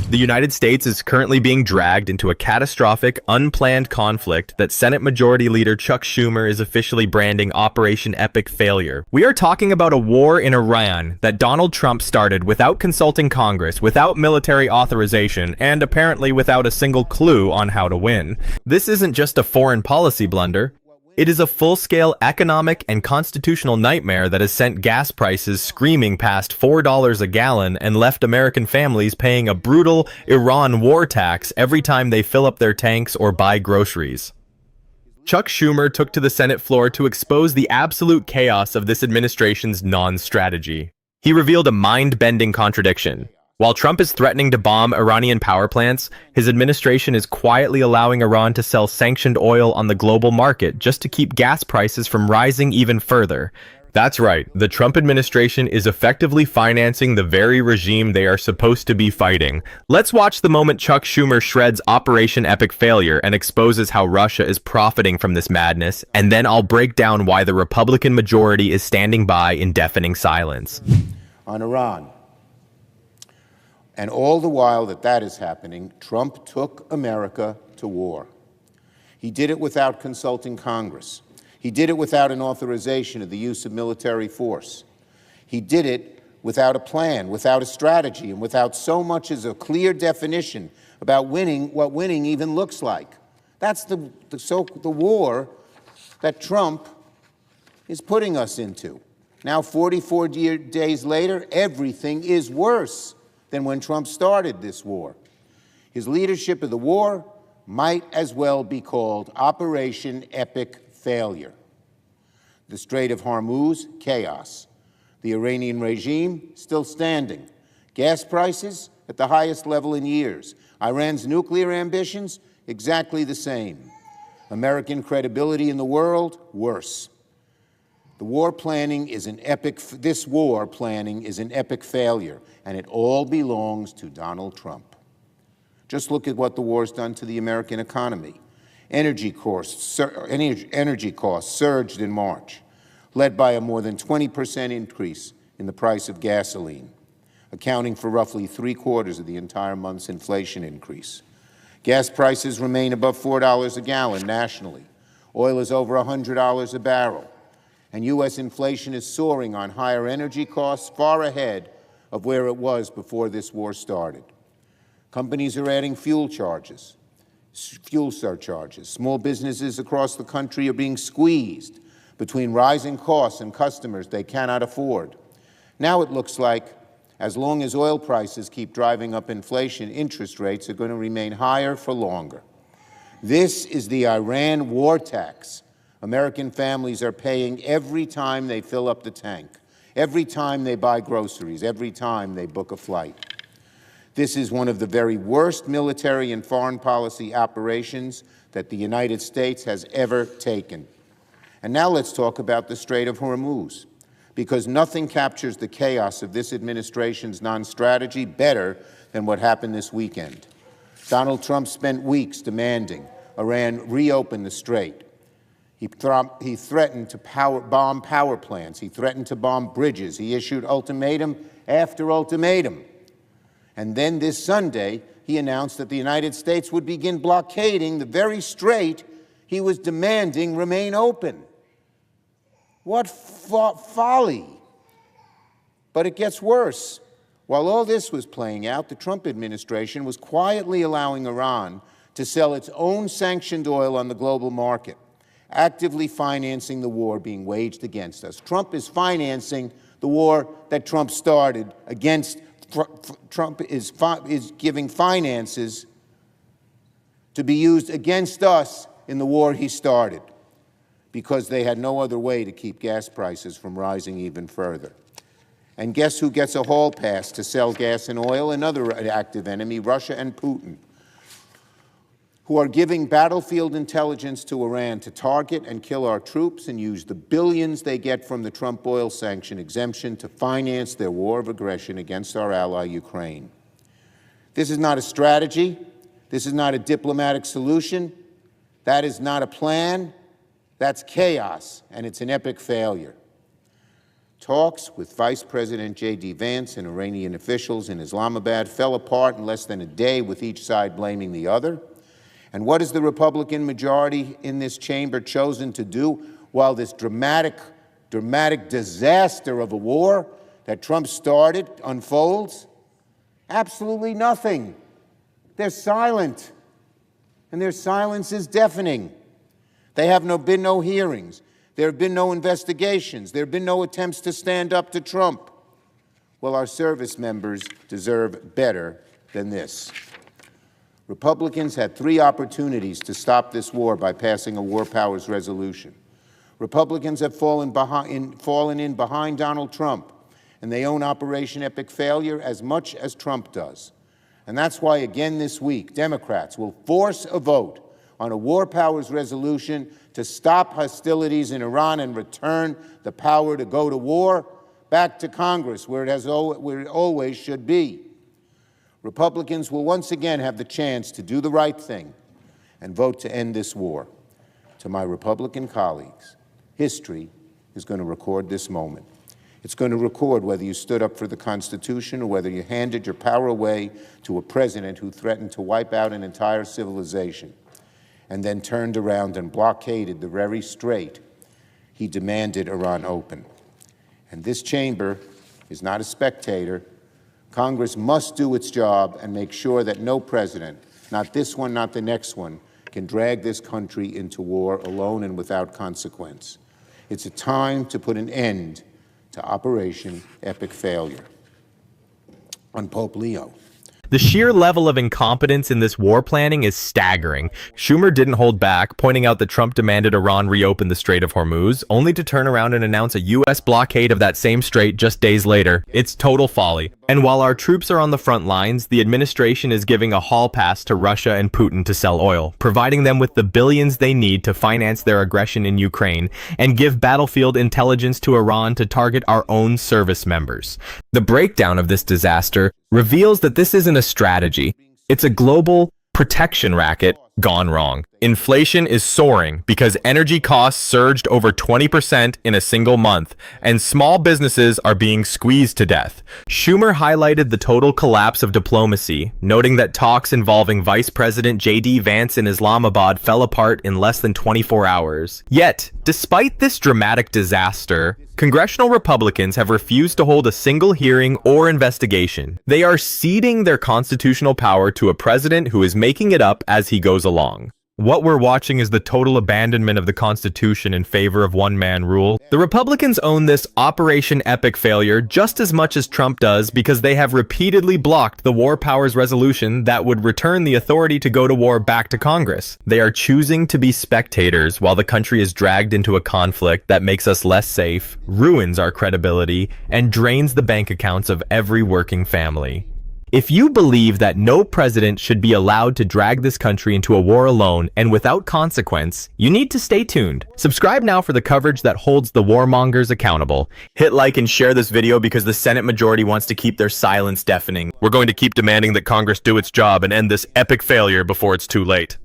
The United States is currently being dragged into a catastrophic, unplanned conflict that Senate Majority Leader Chuck Schumer is officially branding Operation Epic Failure. We are talking about a war in Iran that Donald Trump started without consulting Congress, without military authorization, and apparently without a single clue on how to win. This isn't just a foreign policy blunder. It is a full-scale economic and constitutional nightmare that has sent gas prices screaming past $4 a gallon and left American families paying a brutal Iran war tax every time they fill up their tanks or buy groceries. Chuck Schumer took to the Senate floor to expose the absolute chaos of this administration's non-strategy. He revealed a mind-bending contradiction. While Trump is threatening to bomb Iranian power plants, his administration is quietly allowing Iran to sell sanctioned oil on the global market just to keep gas prices from rising even further. That's right, the Trump administration is effectively financing the very regime they are supposed to be fighting. Let's watch the moment Chuck Schumer shreds Operation Epic Failure and exposes how Russia is profiting from this madness, and then I'll break down why the Republican majority is standing by in deafening silence. On Iran. And all the while that is happening, Trump took America to war. He did it without consulting Congress. He did it without an authorization of the use of military force. He did it without a plan, without a strategy, and without so much as a clear definition about winning, what winning even looks like. That's the war that Trump is putting us into. Now, 44 days later, everything is worse than when Trump started this war. His leadership of the war might as well be called Operation Epic Failure. The Strait of Hormuz, chaos. The Iranian regime, still standing. Gas prices at the highest level in years. Iran's nuclear ambitions, exactly the same. American credibility in the world, worse. This war planning is an epic failure, and it all belongs to Donald Trump. Just look at what the war's done to the American economy. Energy costs surged in March, led by a more than 20% increase in the price of gasoline, accounting for roughly 3/4 of the entire month's inflation increase. Gas prices remain above $4 a gallon nationally. Oil is over $100 a barrel. And U.S. inflation is soaring on higher energy costs, far ahead of where it was before this war started. Companies are adding fuel surcharges. Small businesses across the country are being squeezed between rising costs and customers they cannot afford. Now it looks like, as long as oil prices keep driving up inflation, interest rates are going to remain higher for longer. This is the Iran war tax American families are paying every time they fill up the tank, every time they buy groceries, every time they book a flight. This is one of the very worst military and foreign policy operations that the United States has ever taken. And now let's talk about the Strait of Hormuz, because nothing captures the chaos of this administration's non-strategy better than what happened this weekend. Donald Trump spent weeks demanding Iran reopen the strait. He threatened to bomb power plants. He threatened to bomb bridges. He issued ultimatum after ultimatum. And then this Sunday, he announced that the United States would begin blockading the very strait he was demanding remain open. What folly! But it gets worse. While all this was playing out, the Trump administration was quietly allowing Iran to sell its own sanctioned oil on the global market, actively financing the war being waged against us. Trump is financing the war that Trump started against. Trump is giving finances to be used against us in the war he started, because they had no other way to keep gas prices from rising even further. And guess who gets a hall pass to sell gas and oil? Another active enemy, Russia and Putin, who are giving battlefield intelligence to Iran to target and kill our troops and use the billions they get from the Trump oil sanction exemption to finance their war of aggression against our ally, Ukraine. This is not a strategy. This is not a diplomatic solution. That is not a plan. That's chaos, and it's an epic failure. Talks with Vice President J.D. Vance and Iranian officials in Islamabad fell apart in less than a day, with each side blaming the other. And what has the Republican majority in this chamber chosen to do while this dramatic disaster of a war that Trump started unfolds? Absolutely nothing. They're silent, and their silence is deafening. There have been no hearings. There have been no investigations. There have been no attempts to stand up to Trump. Well, our service members deserve better than this. Republicans had 3 opportunities to stop this war by passing a war powers resolution. Republicans have fallen in behind Donald Trump, and they own Operation Epic Failure as much as Trump does. And that's why, again this week, Democrats will force a vote on a war powers resolution to stop hostilities in Iran and return the power to go to war back to Congress, where it always should be. Republicans will once again have the chance to do the right thing and vote to end this war. To my Republican colleagues, history is going to record this moment. It's going to record whether you stood up for the Constitution or whether you handed your power away to a president who threatened to wipe out an entire civilization and then turned around and blockaded the very strait he demanded Iran open. And this chamber is not a spectator. Congress must do its job and make sure that no president, not this one, not the next one, can drag this country into war alone and without consequence. It's a time to put an end to Operation Epic Failure. On Pope Leo. The sheer level of incompetence in this war planning is staggering. Schumer didn't hold back, pointing out that Trump demanded Iran reopen the Strait of Hormuz, only to turn around and announce a U.S. blockade of that same strait just days later. It's total folly. And while our troops are on the front lines, the administration is giving a hall pass to Russia and Putin to sell oil, providing them with the billions they need to finance their aggression in Ukraine, and give battlefield intelligence to Iran to target our own service members. The breakdown of this disaster reveals that this isn't a strategy. It's a global protection racket gone wrong. Inflation is soaring because energy costs surged over 20% in a single month, and small businesses are being squeezed to death. Schumer highlighted the total collapse of diplomacy, noting that talks involving Vice President J.D. Vance in Islamabad fell apart in less than 24 hours. Yet, despite this dramatic disaster, Congressional Republicans have refused to hold a single hearing or investigation. They are ceding their constitutional power to a president who is making it up as he goes along. What we're watching is the total abandonment of the Constitution in favor of one-man rule. The Republicans own this Operation Epic Failure just as much as Trump does because they have repeatedly blocked the war powers resolution that would return the authority to go to war back to Congress. They are choosing to be spectators while the country is dragged into a conflict that makes us less safe, ruins our credibility, and drains the bank accounts of every working family. If you believe that no president should be allowed to drag this country into a war alone and without consequence, you need to stay tuned. Subscribe now for the coverage that holds the warmongers accountable. Hit like and share this video because the Senate majority wants to keep their silence deafening. We're going to keep demanding that Congress do its job and end this epic failure before it's too late.